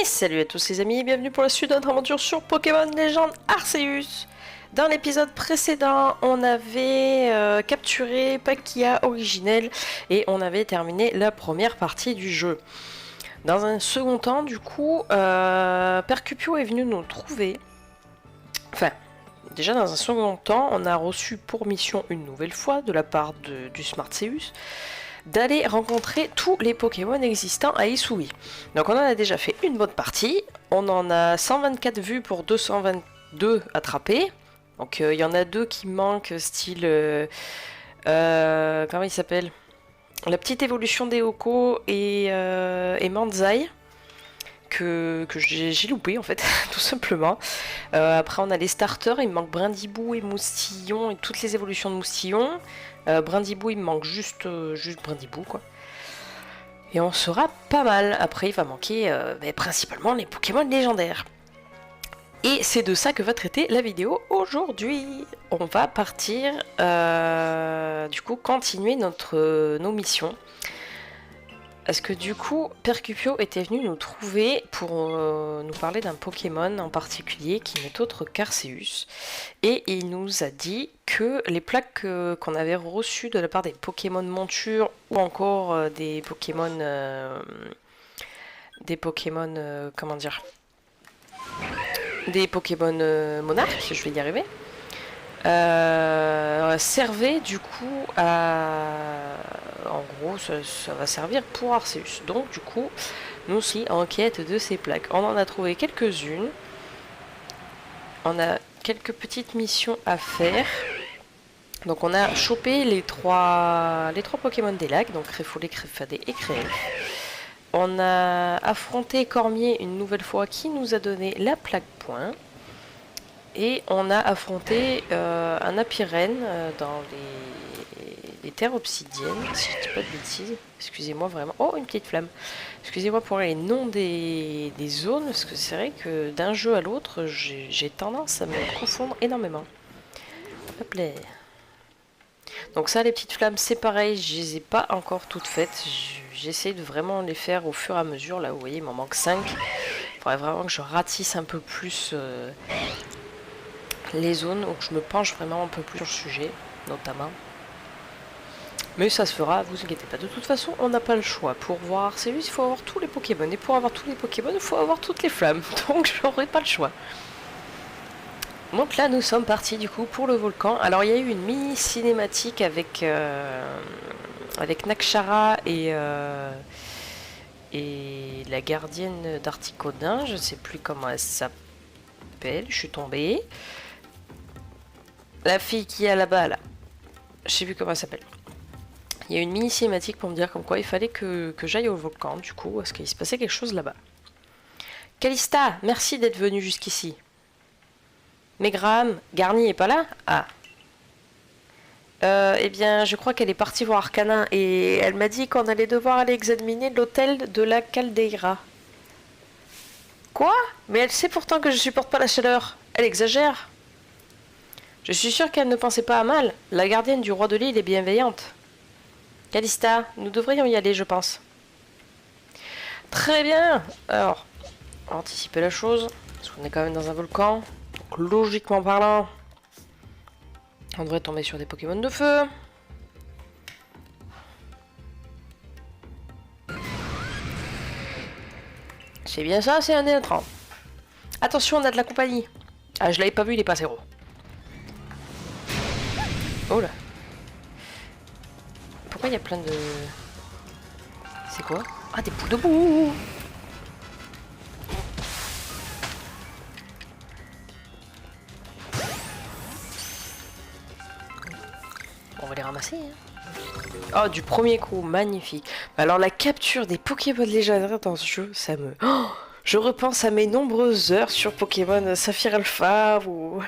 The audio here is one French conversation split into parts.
Et salut à tous les amis, bienvenue pour la suite de notre aventure sur Pokémon Légende Arceus. Dans l'épisode précédent, on avait capturé Palkia originel et on avait terminé la première partie du jeu. Dans un second temps, du coup, Percupio est venu nous trouver. Enfin, déjà dans un second temps, on a reçu pour mission une nouvelle fois de la part du Smartseus d'aller rencontrer tous les Pokémon existants à Isui. Donc on en a déjà fait une bonne partie, on en a 124 vues pour 222 attrapés. Donc il y en a deux qui manquent, style... comment il s'appelle? La petite évolution des Oko et Manzai, que j'ai loupé en fait, tout simplement. Après on a les starters, il me manque Brindibou et Moustillon et toutes les évolutions de Moustillon. Brindibou il me manque juste Brindibou quoi. Et on sera pas mal. Après il va manquer principalement les Pokémon légendaires. Et c'est de ça que va traiter la vidéo aujourd'hui. On va partir du coup continuer nos missions. Parce que du coup, Percupio était venu nous trouver pour nous parler d'un Pokémon en particulier qui n'est autre qu'Arceus. Et il nous a dit que les plaques qu'on avait reçues de la part des Pokémon montures ou encore des Pokémon... comment dire, des Pokémon monarques, je vais y arriver, servait du coup à... En gros, ça va servir pour Arceus. Donc du coup, nous aussi en quête de ces plaques. On en a trouvé quelques-unes. On a quelques petites missions à faire. Donc on a chopé les trois Pokémon des lacs, donc Créfollet, Créfadé et Créel. On a affronté Cormier une nouvelle fois qui nous a donné la plaque point. Et on a affronté un Apirène dans les terres obsidiennes, si je dis pas de bêtises. Excusez-moi vraiment. Oh, une petite flamme. Excusez-moi pour les noms des zones, parce que c'est vrai que d'un jeu à l'autre, j'ai tendance à me confondre énormément. Hop là. Donc ça, les petites flammes, c'est pareil, je les ai pas encore toutes faites. J'essaie de vraiment les faire au fur et à mesure. Là, vous voyez, il m'en manque 5. Il faudrait vraiment que je ratisse un peu plus... les zones, où je me penche vraiment un peu plus sur le sujet, notamment. Mais ça se fera, vous inquiétez pas. De toute façon, on n'a pas le choix. Pour voir Arceus, il faut avoir tous les Pokémon. Et pour avoir tous les Pokémon, il faut avoir toutes les flammes. Donc, j'aurai pas le choix. Donc là, nous sommes partis du coup pour le volcan. Alors, il y a eu une mini cinématique avec Nakshara et la gardienne d'Articodin. Je ne sais plus comment elle s'appelle. Je suis tombée. La fille qui est là-bas, là. Je sais plus comment elle s'appelle. Il y a une mini cinématique pour me dire comme quoi il fallait que j'aille au volcan, du coup, parce qu'il se passait quelque chose là-bas. Calista, merci d'être venu jusqu'ici. Mais Graham, Garni est pas là? Ah. Eh bien, je crois qu'elle est partie voir Arcanin et elle m'a dit qu'on allait devoir aller examiner l'hôtel de la Caldeira. Quoi? Mais elle sait pourtant que je supporte pas la chaleur. Elle exagère. Je suis sûre qu'elle ne pensait pas à mal. La gardienne du roi de l'île est bienveillante. Calista, nous devrions y aller, je pense. Très bien. Alors, on va anticiper la chose. Parce qu'on est quand même dans un volcan. Donc, logiquement parlant, on devrait tomber sur des Pokémon de feu. C'est bien ça, c'est un intrant. Attention, on a de la compagnie. Ah, je l'avais pas vu, il est pas zéro. Oh là. Pourquoi il y a plein de... C'est quoi? Ah, des bouts de boue. On va les ramasser, hein. Oh, du premier coup, magnifique. Alors, la capture des Pokémon légendaires dans ce jeu, ça me... Oh, je repense à mes nombreuses heures sur Pokémon Saphir Alpha ou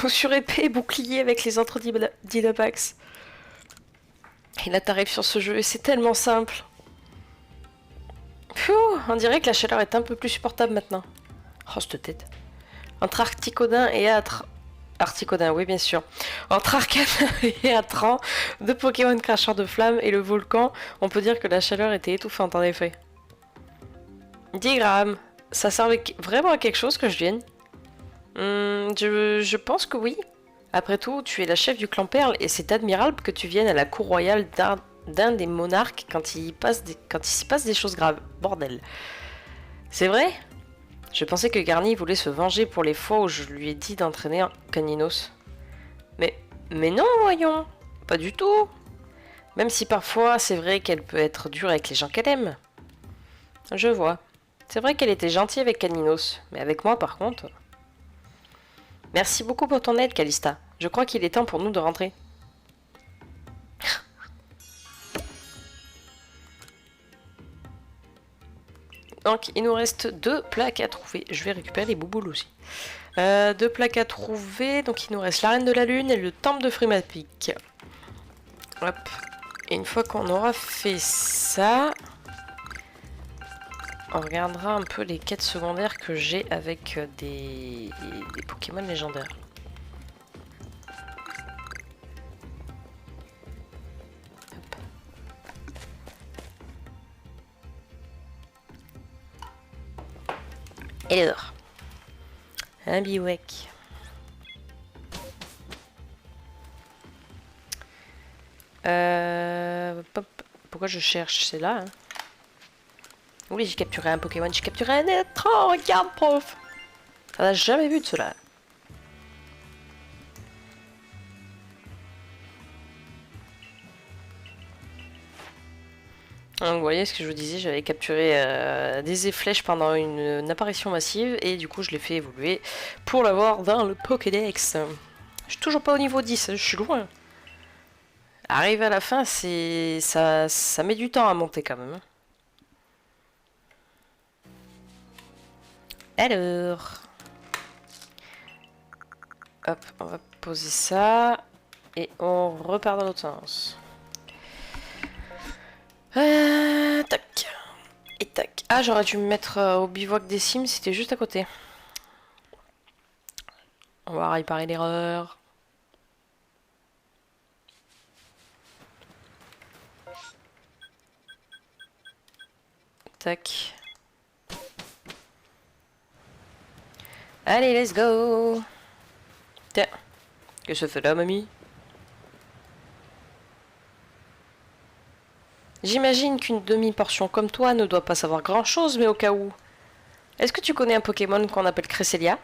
sur épée et bouclier avec les autres Dynamax. Et là, t'arrives sur ce jeu et c'est tellement simple. Pfiou, on dirait que la chaleur est un peu plus supportable maintenant. Oh, cette tête. Entre Articodin et Articodin, oui, bien sûr. Entre Arcanin et Atran, deux Pokémon cracheurs de flammes et le volcan, on peut dire que la chaleur était étouffante en effet. 10 grammes. Ça servait vraiment à quelque chose que je vienne? Je pense que oui. Après tout, tu es la chef du clan Perle et c'est admirable que tu viennes à la cour royale d'un des monarques quand quand il s'y passe des choses graves. Bordel. C'est vrai? Je pensais que Garni voulait se venger pour les fois où je lui ai dit d'entraîner Caninos. Mais, mais non, voyons. Pas du tout. Même si parfois c'est vrai qu'elle peut être dure avec les gens qu'elle aime. Je vois. C'est vrai qu'elle était gentille avec Caninos, mais avec moi par contre... Merci beaucoup pour ton aide, Calista. Je crois qu'il est temps pour nous de rentrer. Donc, il nous reste 2 plaques à trouver. Je vais récupérer les bouboules aussi. 2 plaques à trouver. Donc, il nous reste l'arène de la lune et le temple de Frimapic. Hop. Et une fois qu'on aura fait ça, on regardera un peu les quêtes secondaires que j'ai avec des Pokémon légendaires. Hop. Et alors, un Biwek. Pourquoi je cherche? C'est là, hein. Oui, j'ai capturé un Pokémon, j'ai capturé un étrange, regarde, prof. On n'a jamais vu de cela. Donc, vous voyez ce que je vous disais, j'avais capturé des flèches pendant une apparition massive et du coup je l'ai fait évoluer pour l'avoir dans le Pokédex. Je suis toujours pas au niveau 10, je suis loin. Arrive à la fin, ça met du temps à monter quand même. Alors, hop, on va poser ça et on repart dans l'autre sens. Tac. Et tac. Ah, j'aurais dû me mettre au bivouac des Sims, c'était juste à côté. On va réparer l'erreur. Tac. Allez, let's go. Tiens. Qu'est-ce que ça fait là, mamie? J'imagine qu'une demi-portion comme toi ne doit pas savoir grand-chose, mais au cas où. Est-ce que tu connais un Pokémon qu'on appelle Cresselia?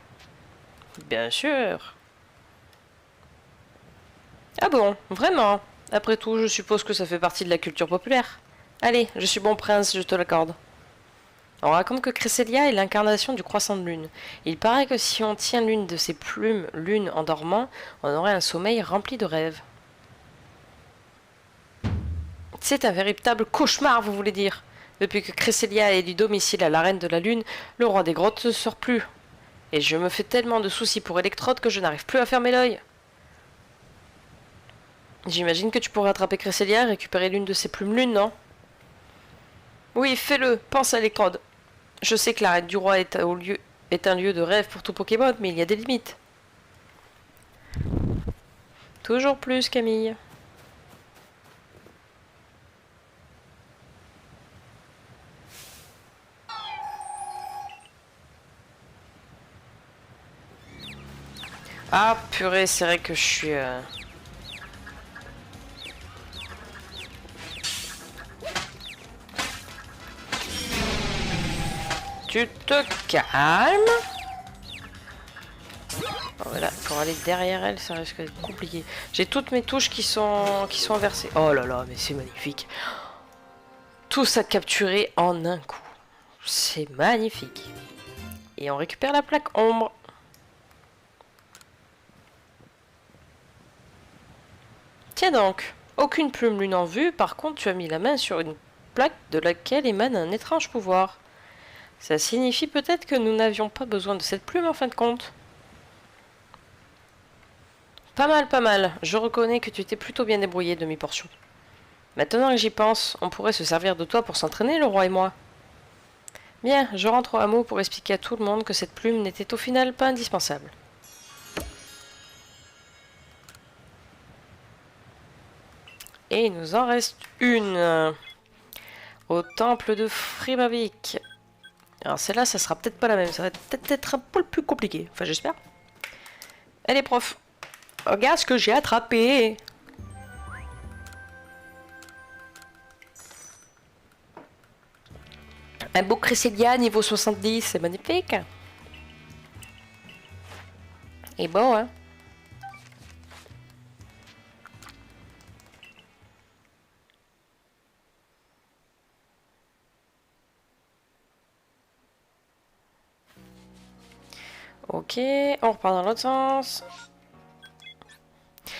Bien sûr. Ah bon, vraiment? Après tout, je suppose que ça fait partie de la culture populaire. Allez, je suis bon prince, je te l'accorde. On raconte que Cresselia est l'incarnation du croissant de lune. Il paraît que si on tient l'une de ses plumes lune en dormant, on aurait un sommeil rempli de rêves. C'est un véritable cauchemar, vous voulez dire. Depuis que Cresselia est du domicile à la reine de la lune, le roi des grottes ne sort plus. Et je me fais tellement de soucis pour Electrode que je n'arrive plus à fermer l'œil. J'imagine que tu pourrais attraper Cresselia et récupérer l'une de ses plumes lunes, non? Oui, fais-le, pense à Electrode. Je sais que la reine du roi est un lieu de rêve pour tout Pokémon, mais il y a des limites. Toujours plus, Camille. Ah, purée, c'est vrai que je suis... Tu te calmes. Oh, voilà, pour aller derrière elle, ça risque d'être compliqué. J'ai toutes mes touches qui sont inversées. Oh là là, mais c'est magnifique. Tout ça capturé en un coup. C'est magnifique. Et on récupère la plaque ombre. Tiens donc, aucune plume lune en vue, par contre tu as mis la main sur une plaque de laquelle émane un étrange pouvoir. Ça signifie peut-être que nous n'avions pas besoin de cette plume en fin de compte. Pas mal, pas mal. Je reconnais que tu t'es plutôt bien débrouillé, demi-portion. Maintenant que j'y pense, on pourrait se servir de toi pour s'entraîner, le roi et moi. Bien, je rentre au hameau pour expliquer à tout le monde que cette plume n'était au final pas indispensable. Et il nous en reste une. Au temple de Frimavic. Alors celle-là, ça sera peut-être pas la même. Ça va peut-être être un peu plus compliqué. Enfin, j'espère. Allez, prof. Regarde ce que j'ai attrapé. Un beau Cresselia niveau 70, c'est magnifique. Et bon, hein. Ok, on repart dans l'autre sens.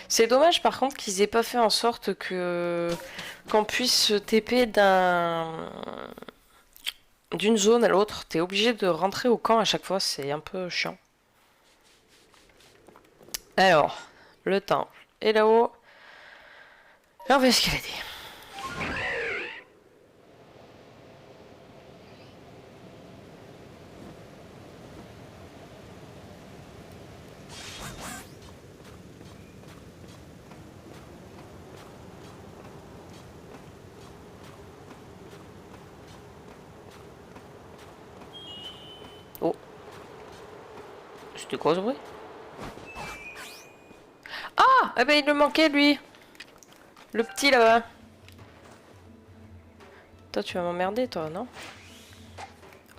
C'est dommage par contre qu'ils aient pas fait en sorte que qu'on puisse se TP d'une zone à l'autre. T'es obligé de rentrer au camp à chaque fois, c'est un peu chiant. Alors, le temple est là-haut. Et on va escalader. Oh. C'était quoi ce bruit? Ah! Eh ben il le manquait lui! Le petit là-bas. Toi tu vas m'emmerder toi, non?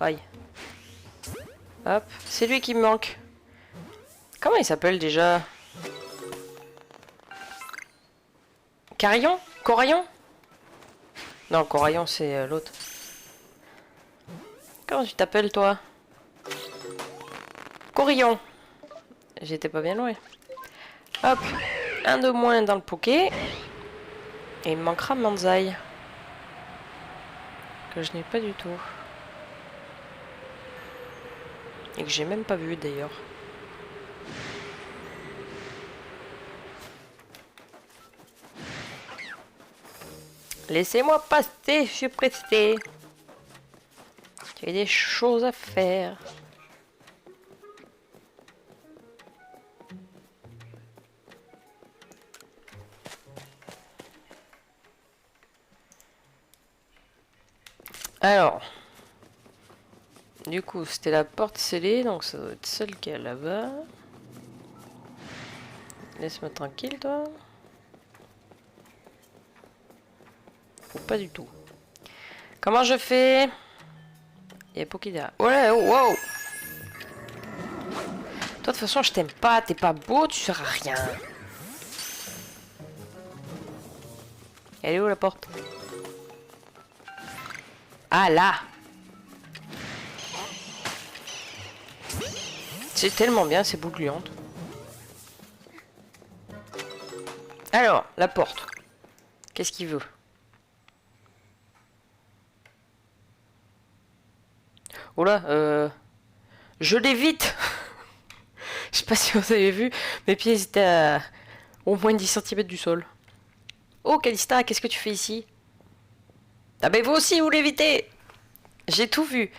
Aïe. Hop, c'est lui qui me manque. Comment il s'appelle déjà? Carillon? Coraillon? Non, Coraillon c'est l'autre. Comment tu t'appelles toi? Corillon. J'étais pas bien loin. Hop, un de moins dans le poké. Et il me manquera Manzai. Que je n'ai pas du tout. Et que j'ai même pas vu d'ailleurs. Laissez-moi passer, je suis pressé. J'ai des choses à faire. Alors. Du coup, c'était la porte scellée, donc ça doit être celle qui est là-bas. Laisse-moi tranquille, toi. Ou pas du tout. Comment je fais? Il y a Poké derrière. Oh là, oh, wow! Toi, de toute façon, je t'aime pas. T'es pas beau, tu seras rien. Elle est où la porte? Ah, là! C'est tellement bien, ces boules gluantes. Alors, la porte. Qu'est-ce qu'il veut? Oh là, je l'évite. Je sais pas si vous avez vu, mes pieds étaient à au moins 10 cm du sol. Oh, Calista, qu'est-ce que tu fais ici? Ah ben vous aussi, vous l'évitez. J'ai tout vu.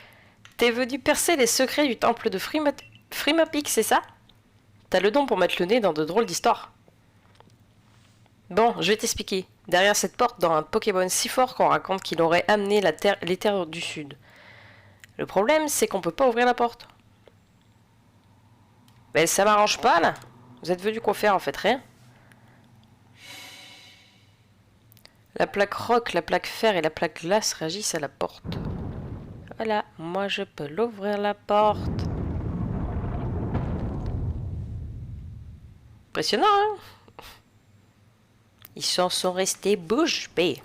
T'es venu percer les secrets du temple de Frimapic, c'est ça? T'as le don pour mettre le nez dans de drôles d'histoires. Bon, je vais t'expliquer. Derrière cette porte, dans un Pokémon si fort qu'on raconte qu'il aurait amené les terres du sud. Le problème, c'est qu'on peut pas ouvrir la porte. Mais ça m'arrange pas, là. Vous êtes venu quoi faire, en fait, rien. La plaque roc, la plaque fer et la plaque glace réagissent à la porte. Voilà, moi je peux l'ouvrir la porte. Impressionnant, hein? Ils s'en sont restés bouche bée.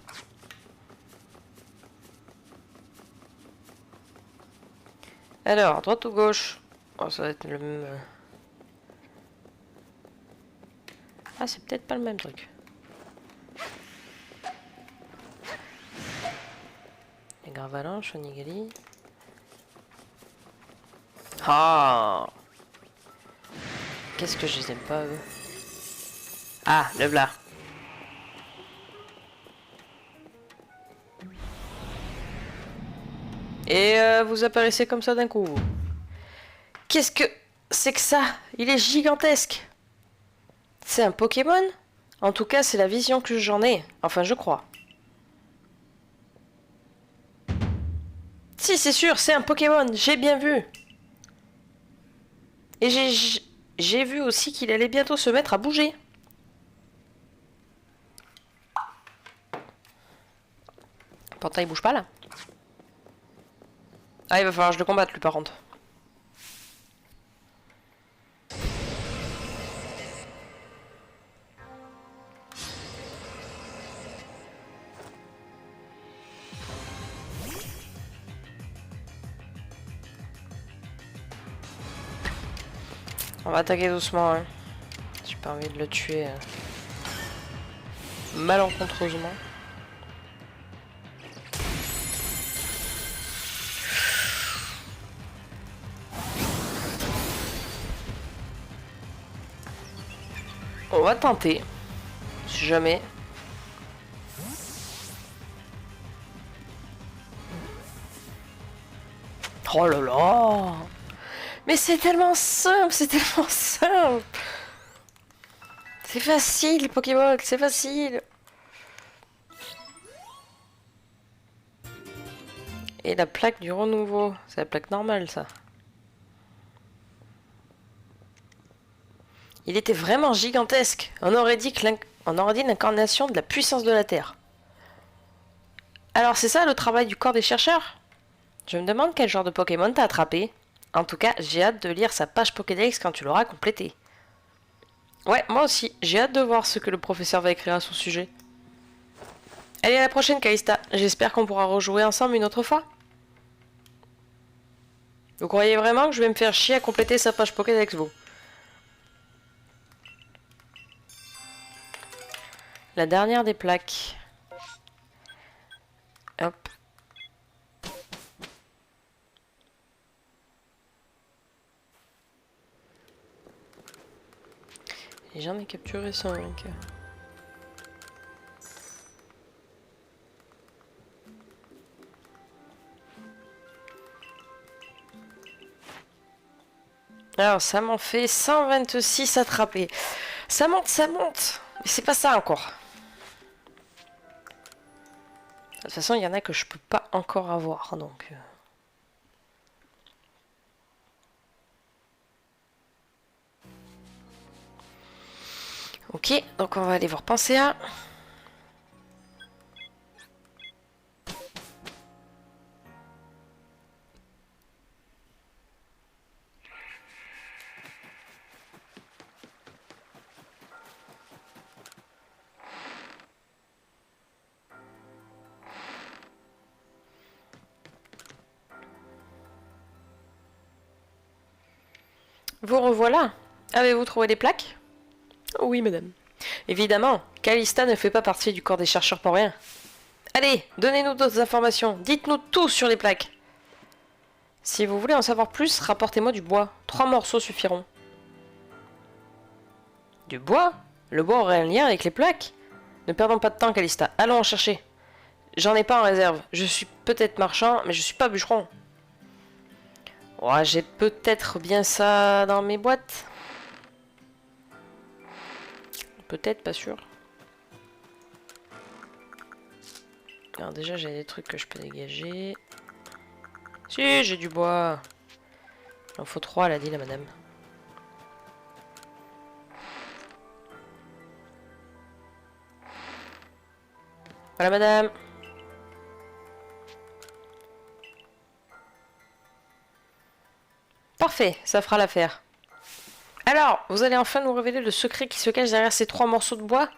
Alors, droite ou gauche? Oh, ça va être le même... Ah, c'est peut-être pas le même truc. Les Gravalanches, Onigali. Ah! Qu'est-ce que je les aime pas, eux? Ah, le v'là. Et vous apparaissez comme ça d'un coup. Qu'est-ce que c'est que ça? Il est gigantesque. C'est un Pokémon? En tout cas, c'est la vision que j'en ai. Enfin, je crois. Si, c'est sûr, c'est un Pokémon, j'ai bien vu. Et j'ai vu aussi qu'il allait bientôt se mettre à bouger. Pourtant, il bouge pas là. Ah, il va falloir que je le combatte lui par contre. On va attaquer doucement. Hein. J'ai pas envie de le tuer malencontreusement. On va tenter. Si jamais. Oh là là! Mais c'est tellement simple, c'est tellement simple! C'est facile, les Pokémon, c'est facile! Et la plaque du renouveau, c'est la plaque normale, ça. Il était vraiment gigantesque. On aurait dit l'incarnation de la puissance de la Terre. Alors c'est ça le travail du corps des chercheurs? Je me demande quel genre de Pokémon t'as attrapé. En tout cas, j'ai hâte de lire sa page Pokédex quand tu l'auras complétée. Ouais, moi aussi, j'ai hâte de voir ce que le professeur va écrire à son sujet. Allez, à la prochaine, Calista. J'espère qu'on pourra rejouer ensemble une autre fois. Vous croyez vraiment que je vais me faire chier à compléter sa page Pokédex, vous? La dernière des plaques. Hop. Et j'en ai capturé 5. Alors, ça m'en fait 126 attrapés. Ça monte, ça monte. Mais c'est pas ça encore. De toute façon, il y en a que je peux pas encore avoir, donc... Ok, donc on va aller voir Pensea. Vous revoilà. Avez-vous trouvé des plaques? Oui, madame. Évidemment, Calista ne fait pas partie du corps des chercheurs pour rien. Allez, donnez-nous d'autres informations. Dites-nous tout sur les plaques. Si vous voulez en savoir plus, rapportez-moi du bois. 3 morceaux suffiront. Du bois? Le bois aurait un lien avec les plaques? Ne perdons pas de temps, Calista. Allons en chercher. J'en ai pas en réserve. Je suis peut-être marchand, mais je suis pas bûcheron. Ouais, j'ai peut-être bien ça dans mes boîtes. Peut-être, pas sûr. Alors déjà, j'ai des trucs que je peux dégager. Si, j'ai du bois. Il en faut 3, elle a dit la madame. Voilà, madame. Parfait, ça fera l'affaire. Alors, vous allez enfin nous révéler le secret qui se cache derrière ces 3 morceaux de bois?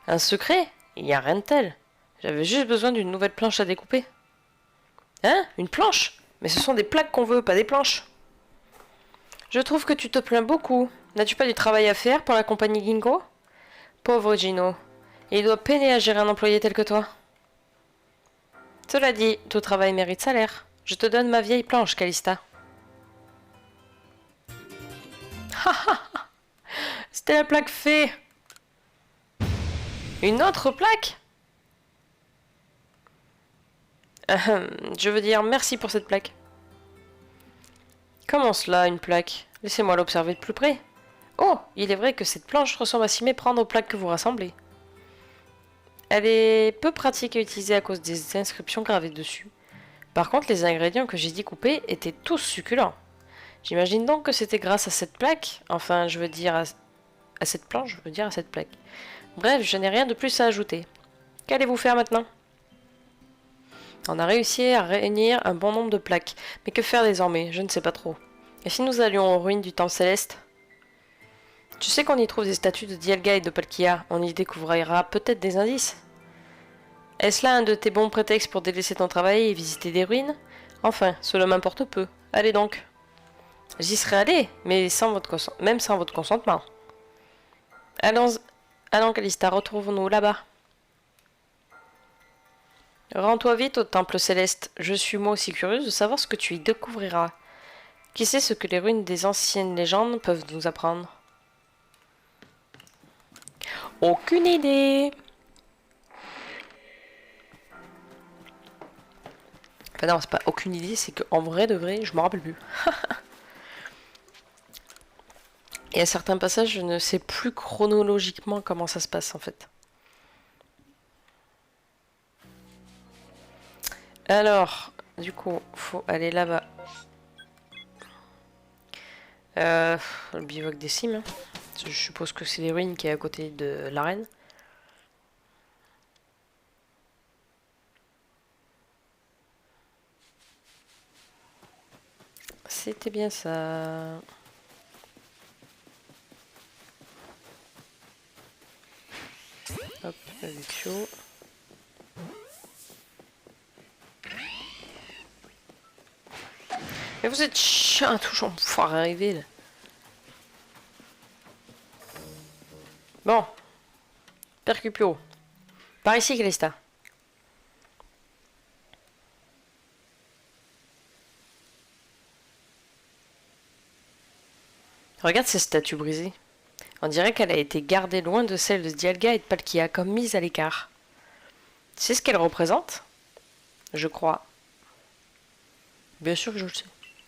Un secret? Il n'y a rien de tel. J'avais juste besoin d'une nouvelle planche à découper. Hein? Une planche? Mais ce sont des plaques qu'on veut, pas des planches. Je trouve que tu te plains beaucoup. N'as-tu pas du travail à faire pour la compagnie Ginko? Pauvre Gino. Il doit peiner à gérer un employé tel que toi. Cela dit, tout travail mérite salaire. Je te donne ma vieille planche, Calista. C'était la plaque fée. Une autre plaque? Je veux dire merci pour cette plaque. Comment cela, une plaque? Laissez-moi l'observer de plus près. Oh, il est vrai que cette planche ressemble à s'y méprendre aux plaques que vous rassemblez. Elle est peu pratique à utiliser à cause des inscriptions gravées dessus. Par contre, les ingrédients que j'ai dit couper étaient tous succulents. J'imagine donc que c'était grâce à cette plaque, enfin, je veux dire à cette planche, je veux dire à cette plaque. Bref, je n'ai rien de plus à ajouter. Qu'allez-vous faire maintenant? On a réussi à réunir un bon nombre de plaques, mais que faire désormais? Je ne sais pas trop. Et si nous allions aux ruines du Temple Céleste? Tu sais qu'on y trouve des statues de Dialga et de Palkia, on y découvrira peut-être des indices. Est-ce là un de tes bons prétextes pour délaisser ton travail et visiter des ruines? Enfin, cela m'importe peu. Allez donc. J'y serais allé, mais même sans votre consentement. Allons, allons Calista, retrouvons-nous là-bas. Rends-toi vite au Temple Céleste. Je suis moi aussi curieuse de savoir ce que tu y découvriras. Qui sait ce que les ruines des anciennes légendes peuvent nous apprendre? Aucune idée. Enfin non, c'est pas aucune idée, c'est qu'en vrai de vrai, je me rappelle plus. Et à certains passages, je ne sais plus chronologiquement comment ça se passe en fait. Alors, du coup, faut aller là-bas. Le bivouac des cimes. Hein. Je suppose que c'est les ruines qui est à côté de l'arène. C'était bien ça. Hop, le Luxio. Mais vous êtes chiant toujours pour pouvoir arriver là. Bon. Percupio. Par ici, Calista. Regarde ces statues brisées. On dirait qu'elle a été gardée loin de celles de Dialga et de Palkia, comme mise à l'écart. Tu sais ce qu'elle représente? Je crois. Bien sûr que je le sais.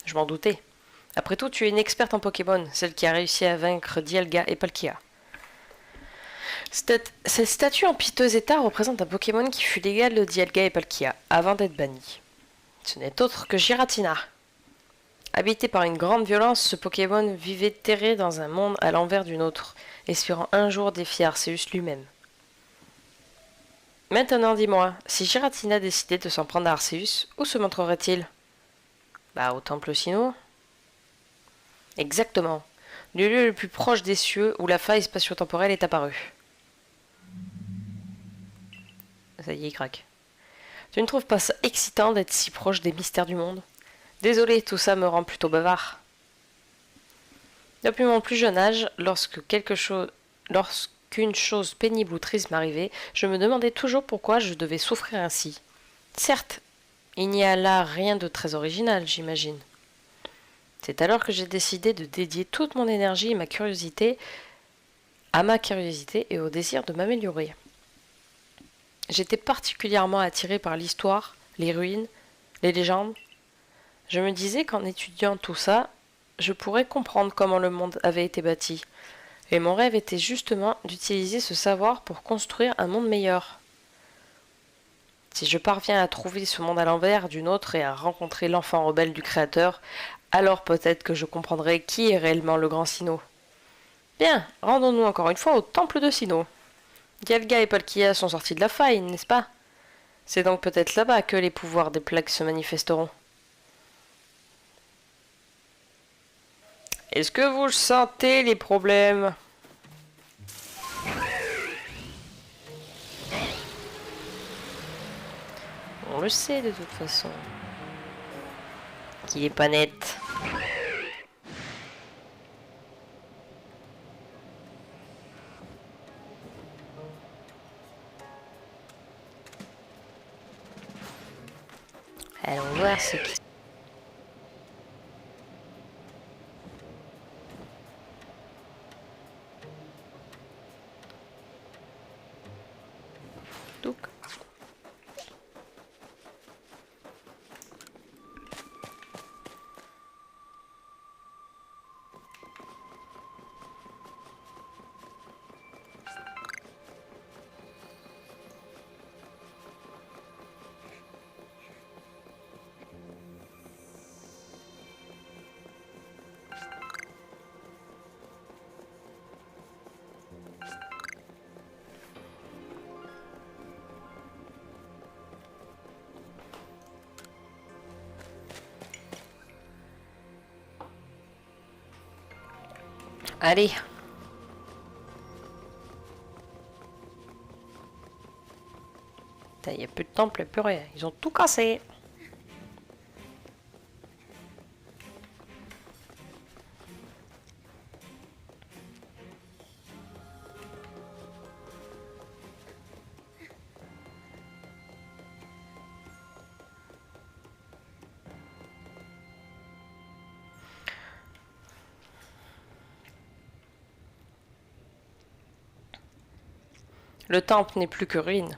Je m'en doutais. Après tout, tu es une experte en Pokémon, celle qui a réussi à vaincre Dialga et Palkia. Cette statue en piteux état représente un Pokémon qui fut l'égal de Dialga et Palkia, avant d'être banni. Ce n'est autre que Giratina. Habité par une grande violence, ce Pokémon vivait terré dans un monde à l'envers d'une autre, espérant un jour défier Arceus lui-même. Maintenant dis-moi, si Giratina décidait de s'en prendre à Arceus, où se montrerait-il? Bah au Temple Sinnoh. Exactement. Le lieu le plus proche des cieux où la faille spatio-temporelle est apparue. Ça y est, il craque. Tu ne trouves pas ça excitant d'être si proche des mystères du monde? Désolé, tout ça me rend plutôt bavard. Depuis mon plus jeune âge, lorsqu'une chose pénible ou triste m'arrivait, je me demandais toujours pourquoi je devais souffrir ainsi. Certes, il n'y a là rien de très original, j'imagine. C'est alors que j'ai décidé de dédier toute mon énergie et à ma curiosité et au désir de m'améliorer. J'étais particulièrement attirée par l'histoire, les ruines, les légendes. Je me disais qu'en étudiant tout ça, je pourrais comprendre comment le monde avait été bâti. Et mon rêve était justement d'utiliser ce savoir pour construire un monde meilleur. Si je parviens à trouver ce monde à l'envers d'une autre et à rencontrer l'enfant rebelle du Créateur, alors peut-être que je comprendrai qui est réellement le grand Sinnoh. Bien, rendons-nous encore une fois au temple de Sinnoh. Dialga et Palkia sont sortis de la faille, n'est-ce pas? C'est donc peut-être là-bas que les pouvoirs des plaques se manifesteront. Est-ce que vous sentez les problèmes? On le sait de toute façon. Qu'il est pas net. Allons voir ce qui... Donc. Allez. Il n'y a plus de temple, plus rien. Ils ont tout cassé. Le temple n'est plus que ruine.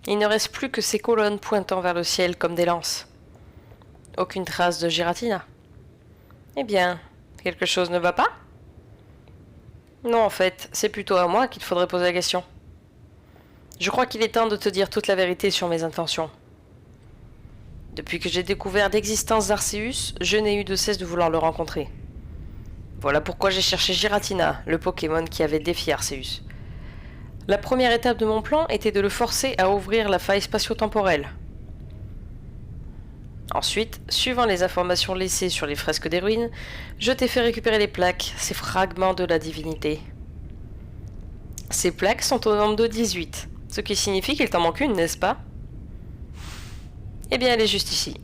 Il ne reste plus que ces colonnes pointant vers le ciel comme des lances. Aucune trace de Giratina. Eh bien, quelque chose ne va pas? Non, en fait, c'est plutôt à moi qu'il faudrait poser la question. Je crois qu'il est temps de te dire toute la vérité sur mes intentions. Depuis que j'ai découvert l'existence d'Arceus, je n'ai eu de cesse de vouloir le rencontrer. Voilà pourquoi j'ai cherché Giratina, le Pokémon qui avait défié Arceus. La première étape de mon plan était de le forcer à ouvrir la faille spatio-temporelle. Ensuite, suivant les informations laissées sur les fresques des ruines, je t'ai fait récupérer les plaques, ces fragments de la divinité. Ces plaques sont au nombre de 18, ce qui signifie qu'il t'en manque une, n'est-ce pas? Eh bien, elle est juste ici.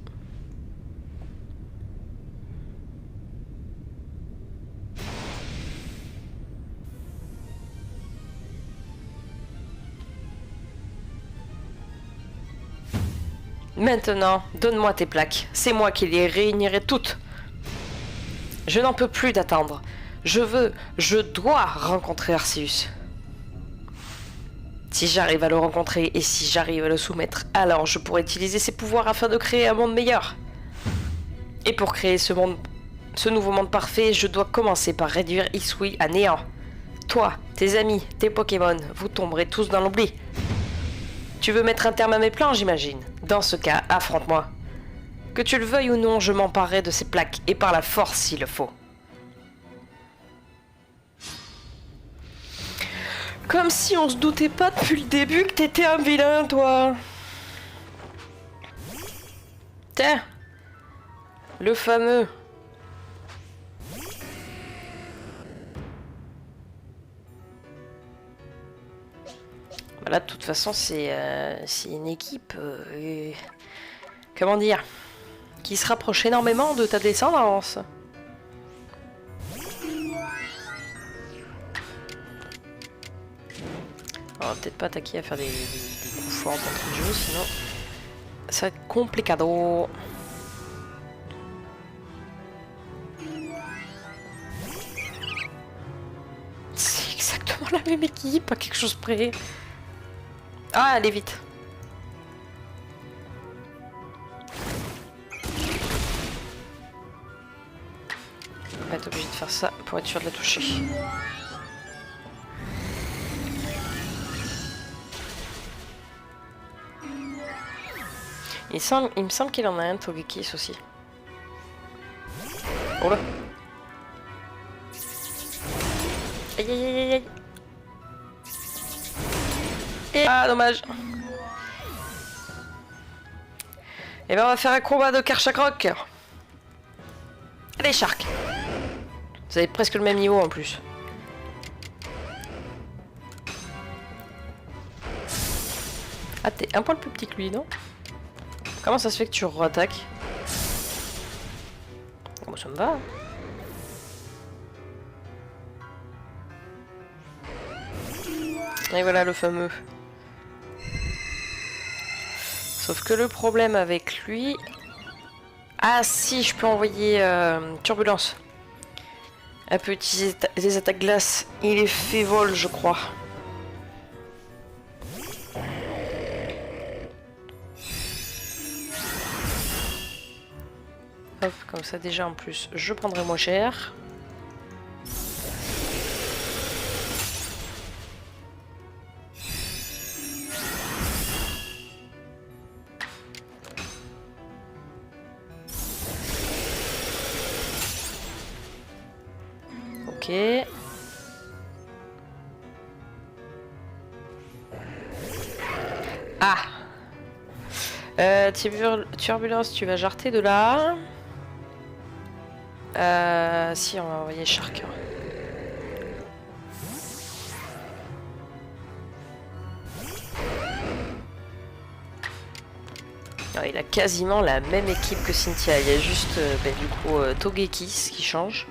Maintenant, donne-moi tes plaques. C'est moi qui les réunirai toutes. Je n'en peux plus d'attendre. Je dois rencontrer Arceus. Si j'arrive à le rencontrer et si j'arrive à le soumettre, alors je pourrai utiliser ses pouvoirs afin de créer un monde meilleur. Et pour créer ce nouveau monde parfait, je dois commencer par réduire Hisui à néant. Toi, tes amis, tes Pokémon, vous tomberez tous dans l'oubli. Tu veux mettre un terme à mes plans, j'imagine. Dans ce cas, affronte-moi. Que tu le veuilles ou non, je m'emparerai de ces plaques, et par la force s'il le faut. Comme si on se doutait pas depuis le début que t'étais un vilain, toi. Tiens. Le fameux. Là, de toute façon, c'est une équipe, comment dire, qui se rapproche énormément de ta descendance. On va peut-être pas attaquer à faire des coups forts d'entrée de jeu, sinon ça va être complicado. C'est exactement la même équipe, à quelque chose près. Ah, allez vite. On va être obligé de faire ça pour être sûr de la toucher. Il me semble qu'il en a un Togekiss aussi. Oh là. Aïe aïe aïe aïe. Ah, dommage. Et ben on va faire un combat de Karchakroc. Allez, Shark. Vous avez presque le même niveau en plus. Ah, t'es un poil plus petit que lui, non? Comment ça se fait que tu re-attaques? Comment ça me va? Et voilà le fameux. Sauf que le problème avec lui... Ah si, je peux envoyer Turbulence. Elle peut utiliser les attaques glace. Il est fait vol, je crois. Hop, comme ça déjà en plus, je prendrai moins cher. Ok. Ah. Turbulence, tu vas jarter de là. Si, on va envoyer Shark. Alors, il a quasiment la même équipe que Cynthia. Il y a juste du coup Togekiss qui change.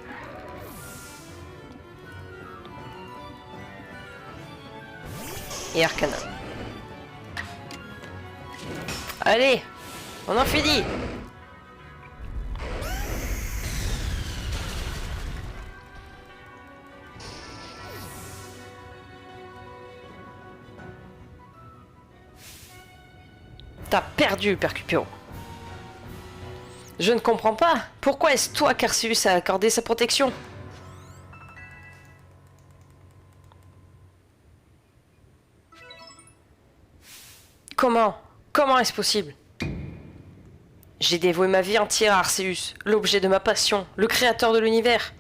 Et Arcana. Allez, on en finit. T'as perdu, Percupio. Je ne comprends pas. Pourquoi est-ce toi qu'Arceus a accordé sa protection? Comment? Comment est-ce possible? J'ai dévoué ma vie entière à Arceus, l'objet de ma passion, le créateur de l'univers.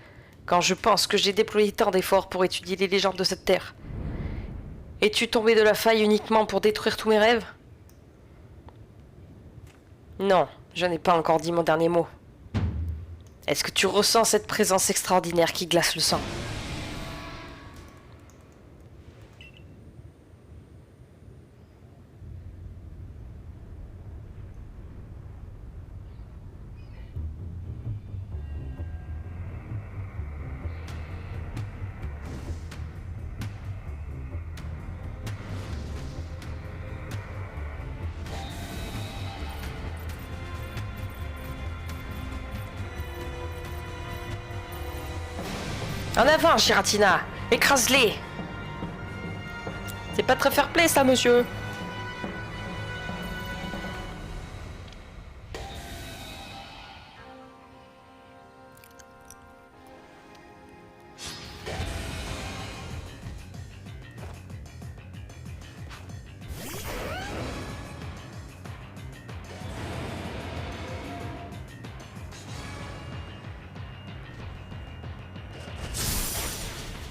Quand je pense que j'ai déployé tant d'efforts pour étudier les légendes de cette terre. Es-tu tombé de la faille uniquement pour détruire tous mes rêves? Non, je n'ai pas encore dit mon dernier mot. Est-ce que tu ressens cette présence extraordinaire qui glace le sang? En avant, Giratina! Écrase-les! C'est pas très fair-play, ça, monsieur!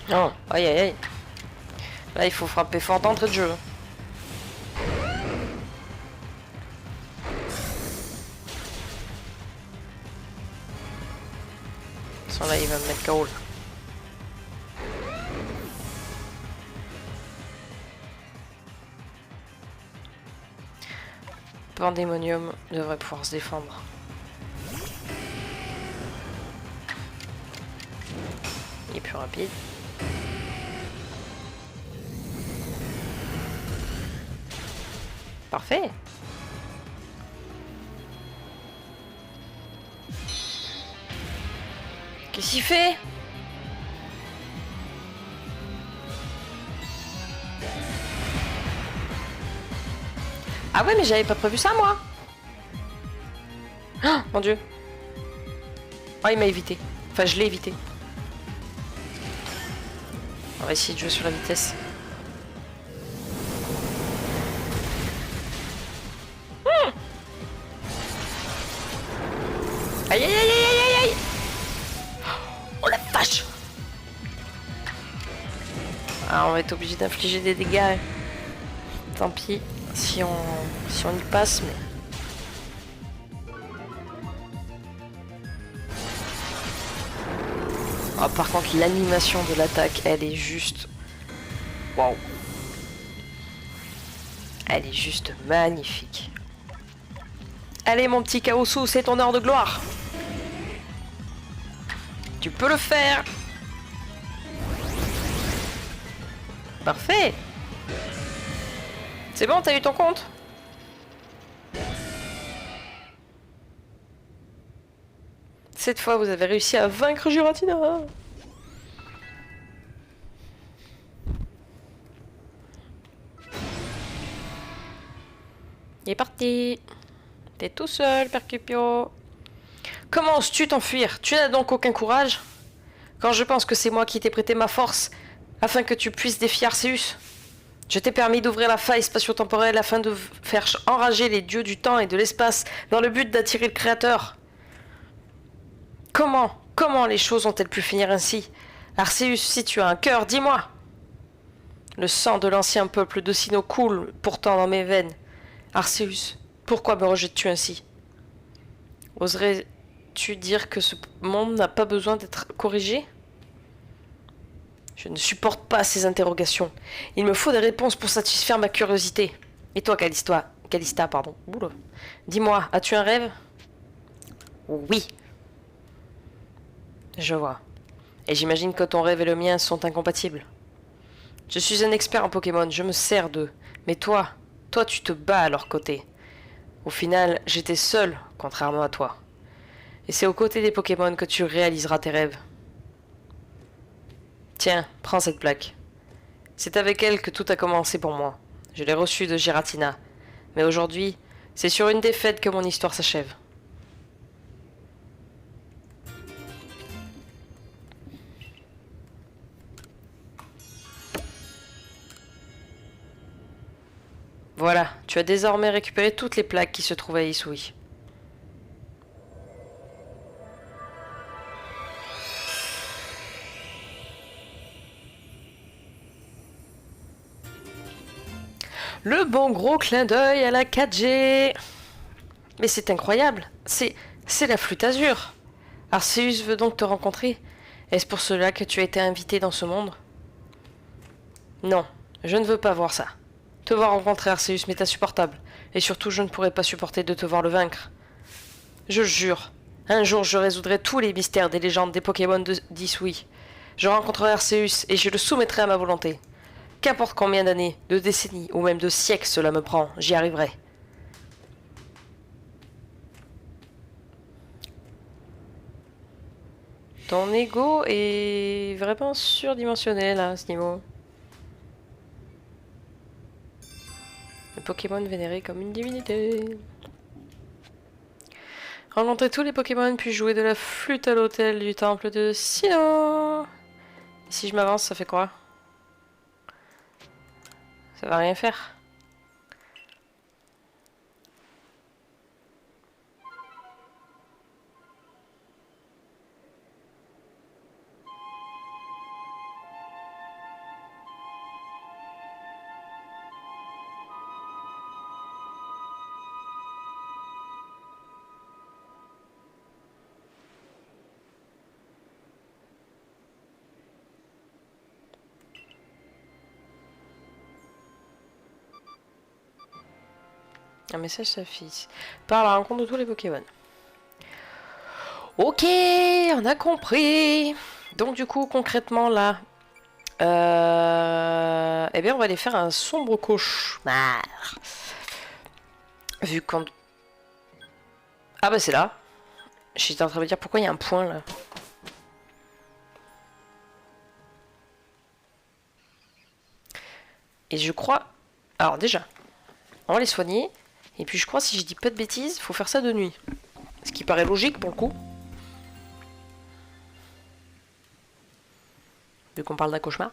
Non, aïe aïe aïe. Là, il faut frapper fort d'entrée de jeu. Là, il va me mettre KO. Pandémonium devrait pouvoir se défendre. Il est plus rapide. Parfait. Qu'est-ce qu'il fait? Ah ouais, mais j'avais pas prévu ça, moi. Oh, mon dieu. Oh, il m'a évité. Enfin, je l'ai évité. On va essayer de jouer sur la vitesse. Aïe aïe aïe aïe aïe aïe. Oh la vache. Ah, on va être obligé d'infliger des dégâts. Tant pis si on y passe, mais... Oh, par contre, l'animation de l'attaque, elle est juste... Waouh. Elle est juste magnifique. Allez, mon petit Kaosu, c'est ton heure de gloire. Tu peux le faire. Parfait. C'est bon, t'as eu ton compte? Cette fois, vous avez réussi à vaincre Giratina. Il est parti. T'es tout seul, Percupio. Comment oses-tu t'enfuir? Tu n'as donc aucun courage? Quand je pense que c'est moi qui t'ai prêté ma force, afin que tu puisses défier Arceus. Je t'ai permis d'ouvrir la faille spatio-temporelle afin de faire enrager les dieux du temps et de l'espace dans le but d'attirer le Créateur. Comment les choses ont-elles pu finir ainsi? Arceus, si tu as un cœur, dis-moi. Le sang de l'ancien peuple de Sinnoh coule pourtant dans mes veines. Arceus, pourquoi me rejettes-tu ainsi? Oserais-tu dire que ce monde n'a pas besoin d'être corrigé? Je ne supporte pas ces interrogations. Il me faut des réponses pour satisfaire ma curiosité. Et toi, Callisto, Calista, pardon. Oula. Dis-moi, as-tu un rêve? Oui. Je vois. Et j'imagine que ton rêve et le mien sont incompatibles. Je suis un expert en Pokémon, je me sers d'eux. Mais toi, tu te bats à leur côté. Au final, j'étais seul, contrairement à toi. Et c'est aux côtés des Pokémon que tu réaliseras tes rêves. Tiens, prends cette plaque. C'est avec elle que tout a commencé pour moi. Je l'ai reçue de Giratina. Mais aujourd'hui, c'est sur une défaite que mon histoire s'achève. Voilà, tu as désormais récupéré toutes les plaques qui se trouvaient à Isui. Le bon gros clin d'œil à la 4G. Mais c'est incroyable, c'est la flûte azur. Arceus veut donc te rencontrer. Est-ce pour cela que tu as été invité dans ce monde? Non, je ne veux pas voir ça. Te voir rencontrer Arceus m'est insupportable. Et surtout, je ne pourrais pas supporter de te voir le vaincre. Je jure, un jour je résoudrai tous les mystères des légendes des Pokémon d'Isui. Je rencontrerai Arceus et je le soumettrai à ma volonté. Qu'importe combien d'années, de décennies ou même de siècles cela me prend, j'y arriverai. Ton ego est vraiment surdimensionnel à ce niveau. Le Pokémon vénéré comme une divinité. Rencontrer tous les Pokémon puis jouer de la flûte à l'hôtel du temple de Sinnoh. Si je m'avance, ça fait quoi? Ça va rien faire. Un message s'affiche. Par la rencontre de tous les Pokémon. Ok, on a compris. Donc du coup, concrètement là, eh bien on va aller faire un sombre cauchemar. Vu qu'on... Ah bah c'est là. J'étais en train de me dire pourquoi il y a un point là. Et je crois... Alors déjà, on va les soigner. Et puis je crois, si je dis pas de bêtises, faut faire ça de nuit. Ce qui paraît logique pour le coup. Vu qu'on parle d'un cauchemar.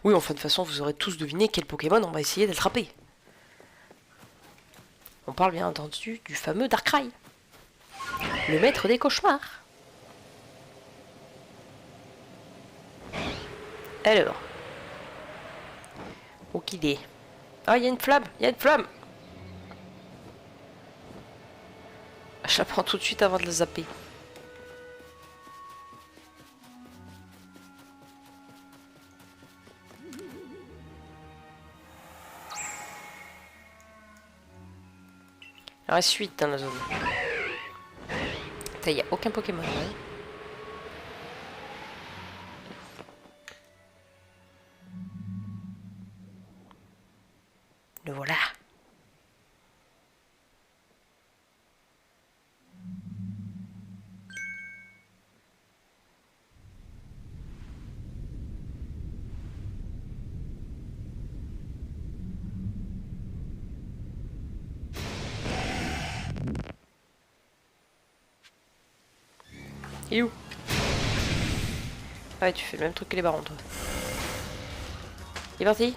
Oui, enfin de toute façon, vous aurez tous deviné quel Pokémon on va essayer d'attraper. On parle bien entendu du fameux Darkrai. Le maître des cauchemars. Alors. Ok, idée. Ah, il y a une flamme, il y a une flamme. Je la prends tout de suite avant de la zapper. Il reste 8 dans la zone. Il n'y a aucun Pokémon. Ouais. Le voilà. Il est où? Ah ouais, tu fais le même truc que les barons, toi. Il est parti?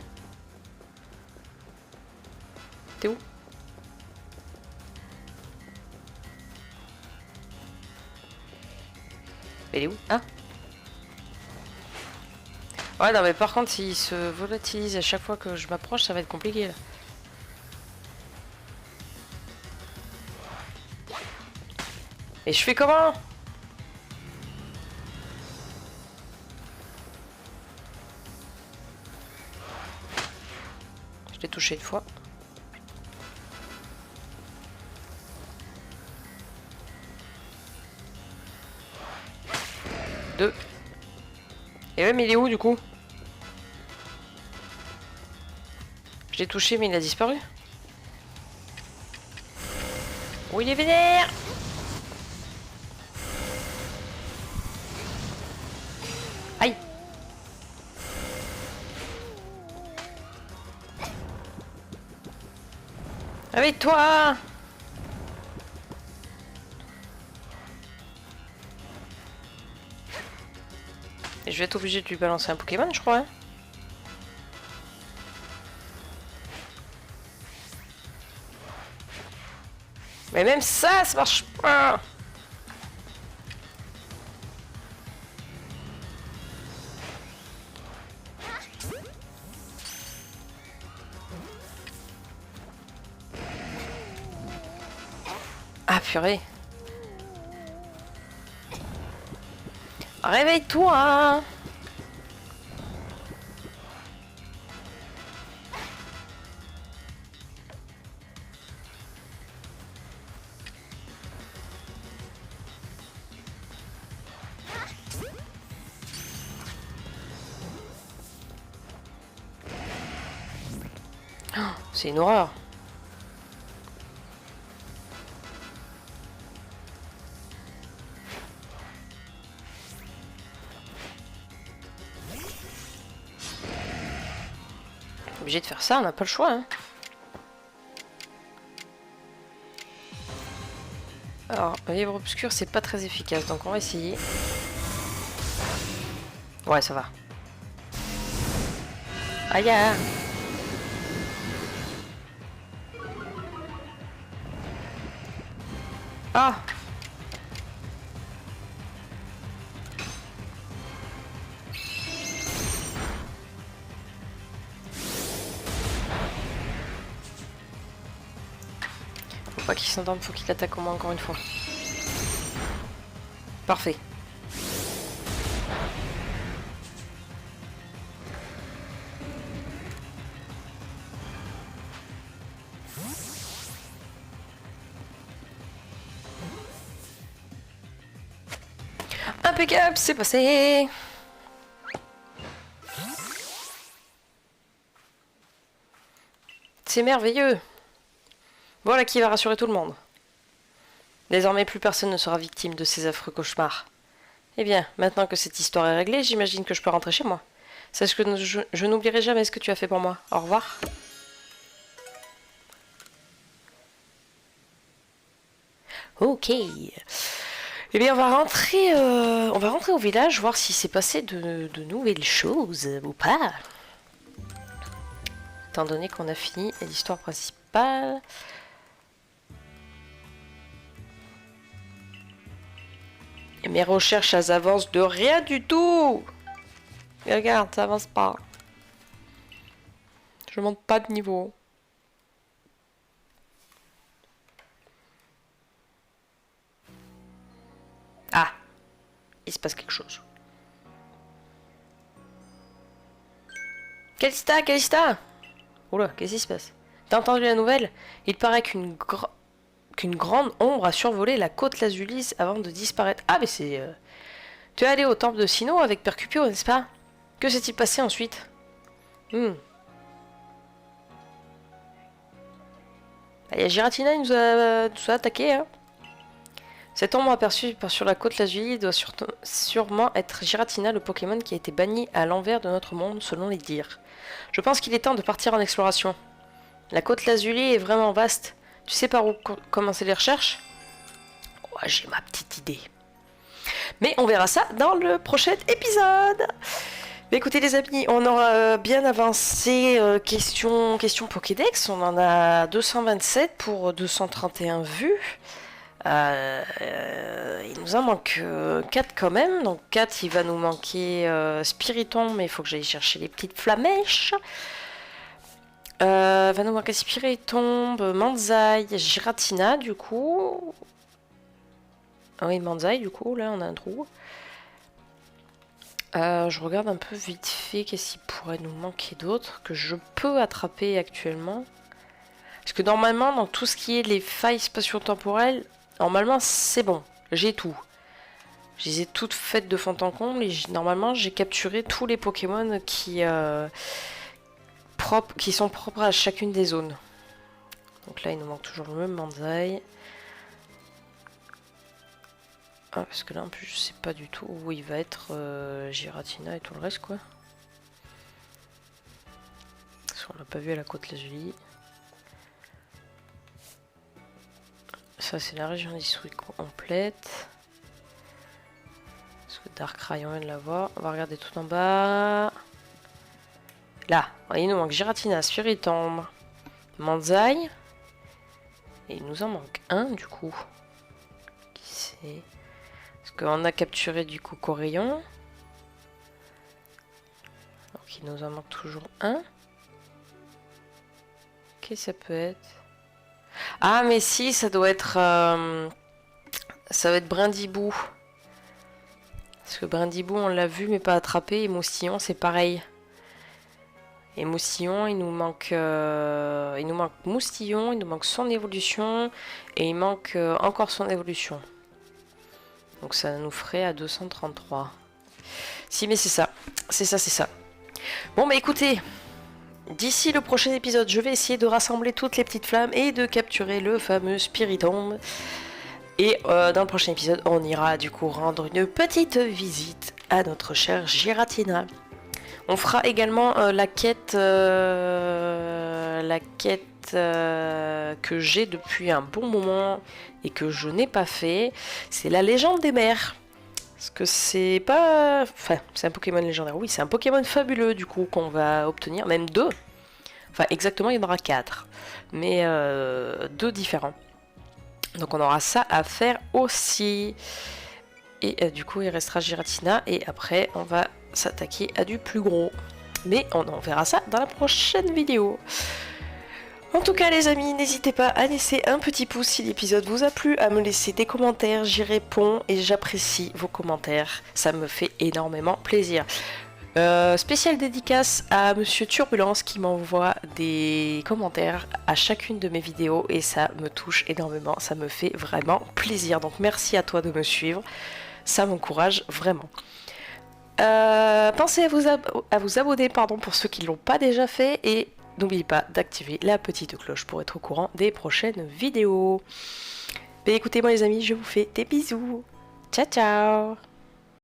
T'es où? Il est où? Ah! Ouais, non, mais par contre, s'il se volatilise à chaque fois que je m'approche, ça va être compliqué, là. Et je fais comment? touché une fois. Deux. Et même il est où du coup? Je l'ai touché mais il a disparu. Oh, il est vénère! Aïe! Avec toi! Et je vais être obligé de lui balancer un Pokémon, je crois. Hein. Mais même ça marche pas! Ah purée! Réveille-toi! Oh, c'est une horreur! Obligé de faire ça, on n'a pas le choix. Hein. Alors, vivre obscur, c'est pas très efficace, donc on va essayer. Ouais, ça va. Aïe aïe. Ah! Faut pas qu'il s'endorme, faut qu'il attaque au moins encore une fois. Parfait. Impeccable, c'est passé. C'est merveilleux. Voilà qui va rassurer tout le monde. Désormais, plus personne ne sera victime de ces affreux cauchemars. Eh bien, maintenant que cette histoire est réglée, j'imagine que je peux rentrer chez moi. Sache que je n'oublierai jamais ce que tu as fait pour moi. Au revoir. Ok. Eh bien, on va rentrer au village, voir s'il s'est passé de nouvelles choses ou pas. Étant donné qu'on a fini l'histoire principale. Et mes recherches, elles avancent de rien du tout. Et regarde, ça avance pas. Je monte pas de niveau. Ah, il se passe quelque chose. Calista, Calista! Oula, qu'est-ce qui se passe? T'as entendu la nouvelle? Il paraît qu'une grande ombre a survolé la côte Lazulise avant de disparaître. Ah, mais c'est... Tu es allé au temple de Sinnoh avec Percupio, n'est-ce pas? Que s'est-il passé ensuite? Il y a Giratina, il nous a attaqué, hein. Cette ombre aperçue sur la côte Lazuli doit sûrement être Giratina, le Pokémon qui a été banni à l'envers de notre monde, selon les dires. Je pense qu'il est temps de partir en exploration. La côte Lazuli est vraiment vaste. Tu sais par où commencer les recherches? Ouais, j'ai ma petite idée. Mais on verra ça dans le prochain épisode. Mais écoutez les amis, on aura bien avancé question Pokédex. On en a 227 pour 231 vues. Il nous en manque 4 quand même. Donc 4, il va nous manquer Spiritomb, mais il faut que j'aille chercher les petites flamèches. Va nous manquer Spiritomb, Manzai, Giratina du coup. Ah oui, Manzai du coup, là on a un trou. Je regarde un peu vite fait qu'est-ce qu'il pourrait nous manquer d'autre que je peux attraper actuellement. Parce que normalement, dans tout ce qui est les failles spatio-temporelles, normalement c'est bon, j'ai tout. Je les ai toutes faites de fond en comble et normalement j'ai capturé tous les Pokémon qui sont propres à chacune des zones. Donc là il nous manque toujours le même Manzai. Ah, parce que là en plus je sais pas du tout où il va être Giratina et tout le reste quoi. Parce qu'on l'a pas vu à la côte Lazuli. Ça c'est la région d'Isui complète. Parce que Darkrai on vient de la voir. On va regarder tout en bas. Là, il nous manque Giratina, Spiritomb, Manzai. Et il nous en manque un du coup. Qui c'est? Parce qu'on a capturé du coup Corayon. Donc il nous en manque toujours un. Qu'est-ce que ça peut être? Ah mais si, ça doit être... ça va être Brindibou. Parce que Brindibou on l'a vu mais pas attrapé. Et Moustillon c'est pareil. Et Moustillon il nous manque Moustillon, il nous manque son évolution. Et il manque encore son évolution. Donc ça nous ferait à 233. Si mais c'est ça. C'est ça, c'est ça. Bon bah écoutez, d'ici le prochain épisode, je vais essayer de rassembler toutes les petites flammes et de capturer le fameux Spiritomb. Et dans le prochain épisode, on ira du coup rendre une petite visite à notre chère Giratina. On fera également la quête que j'ai depuis un bon moment et que je n'ai pas fait. C'est la légende des mers. Parce que c'est pas... Enfin, c'est un Pokémon légendaire. Oui, c'est un Pokémon fabuleux du coup qu'on va obtenir. Même 2. Enfin, exactement, il y en aura 4. Mais 2 différents. Donc on aura ça à faire aussi. Et du coup, il restera Giratina. Et après, on va s'attaquer à du plus gros. Mais on verra ça dans la prochaine vidéo. En tout cas les amis, n'hésitez pas à laisser un petit pouce si l'épisode vous a plu, à me laisser des commentaires, j'y réponds et j'apprécie vos commentaires, ça me fait énormément plaisir. Spéciale dédicace à Monsieur Turbulence qui m'envoie des commentaires à chacune de mes vidéos et ça me touche énormément, ça me fait vraiment plaisir. Donc merci à toi de me suivre, ça m'encourage vraiment. Pensez à vous abonner pour ceux qui ne l'ont pas déjà fait et n'oubliez pas d'activer la petite cloche pour être au courant des prochaines vidéos. Mais écoutez-moi les amis, je vous fais des bisous. Ciao ciao.